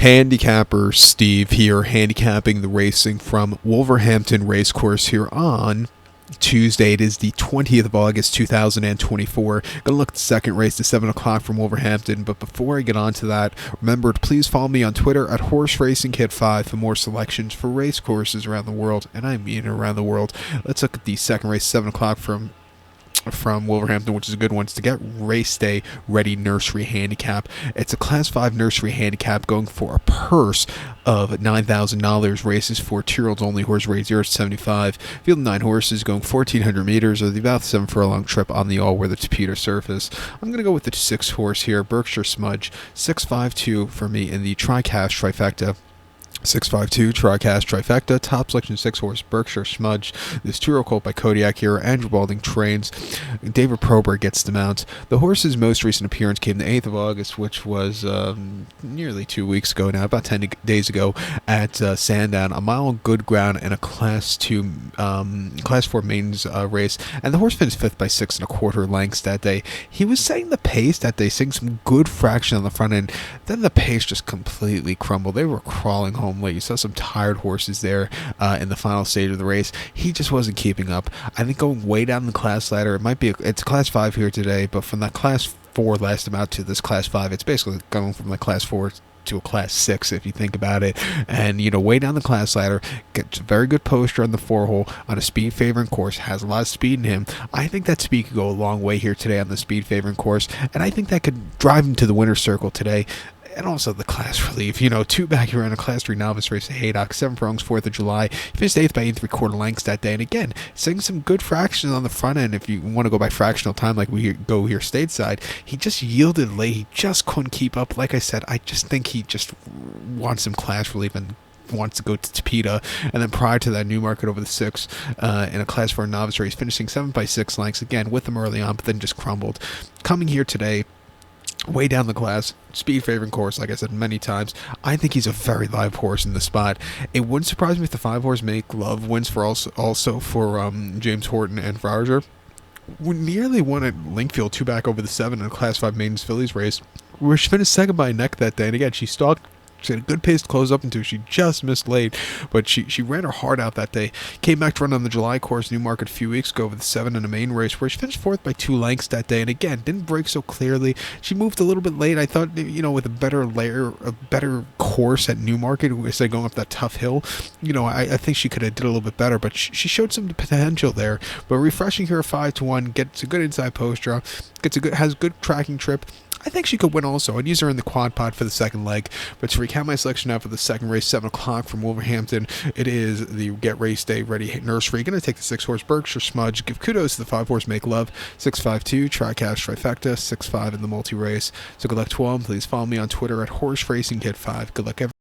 Handicapper Steve here, handicapping the racing from Wolverhampton Racecourse here on Tuesday. It is the 20th of August 2024. Gonna look at the second race at 7 o'clock from Wolverhampton, but before I get on to that, remember to please follow me on Twitter at HorseRacingKid5 for more selections for race courses around the world, and I mean around the world. Let's look at the second race, 7 o'clock from Wolverhampton, which is a good one. It's to get race day ready nursery handicap. It's a class 5 nursery handicap going for a purse of $9,000. Races for 2-year-olds only. Horse raised 0 to 75. Field of 9 horses going 1,400 meters or about 7 furlong trip on the all-weather Tapeta surface. I'm going to go with the 6 horse here, Berkshire Smudge, 652 for me in the tri-cast trifecta. 652 Tricast Trifecta, top selection 6 horse Berkshire Smudge. This 2-year-old colt by Kodiak here. Andrew Balding trains. David Prober gets the mount. The horse's most recent appearance came the 8th of August, which was nearly 2 weeks ago now, about 10 days ago at Sandown. A mile on good ground in a Class 4 mains race. And the horse finished 5th by 6 1/4 lengths that day. He was setting the pace that day, seeing some good fraction on the front end. Then the pace just completely crumbled. They were crawling home late. You saw some tired horses there in the final stage of the race. He just wasn't keeping up. I think going way down the class ladder, it's class 5 here today, but from that class 4 last time out to this class 5, it's basically going from like class 4 to a class 6 if you think about it. And way down the class ladder, gets a very good poster on the 4-hole on a speed favoring course, has a lot of speed in him. I think that speed could go a long way here today on the speed favoring course, and I think that could drive him to the winner's circle today. And also the class relief, 2 back here in a class 3 novice race at Haydock, 7 furlongs, 4th of July. He finished 8th by 8 3/4 lengths that day. And again, seeing some good fractions on the front end. If you want to go by fractional time like we go here stateside, he just yielded late. He just couldn't keep up. Like I said, I just think he just wants some class relief and wants to go to Tapeta. And then prior to that, Newmarket over the 6 in a class 4 novice race, finishing 7 by 6 lengths. Again, with him early on, but then just crumbled. Coming here today, way down the class, speed favoring course, like I said many times. I think he's a very live horse in the spot. It wouldn't surprise me if the 5 horse Make Love wins for also for James Horton and Frauger. We nearly won at Linkfield 2 back over the 7 in a class 5 maidens fillies race, where she finished 2nd by a neck that day. And again, she stalked. She had a good pace to close up into. She just missed late, but she ran her heart out that day. Came back to run on the July course, Newmarket, a few weeks ago with the 7 in a main race, where she finished 4th by 2 lengths that day. And again, didn't break so clearly. She moved a little bit late. I thought, with a better course at Newmarket, instead of going up that tough hill, I think she could have did a little bit better. But she showed some potential there. But refreshing here, 5-1, gets a good inside post draw, has a good tracking trip. I think she could win also. I'd use her in the quad pod for the second leg. But to recap my selection now for the second race, 7 o'clock from Wolverhampton, it is the Get Race Day Ready Nursery. Going to take the 6 horse Berkshire Smudge. Give kudos to the 5 horse Make Love. 652 Tricast Trifecta. 6-5 in the multi race. So good luck to all. Please follow me on Twitter at HorseRacingKid5. Good luck, everyone.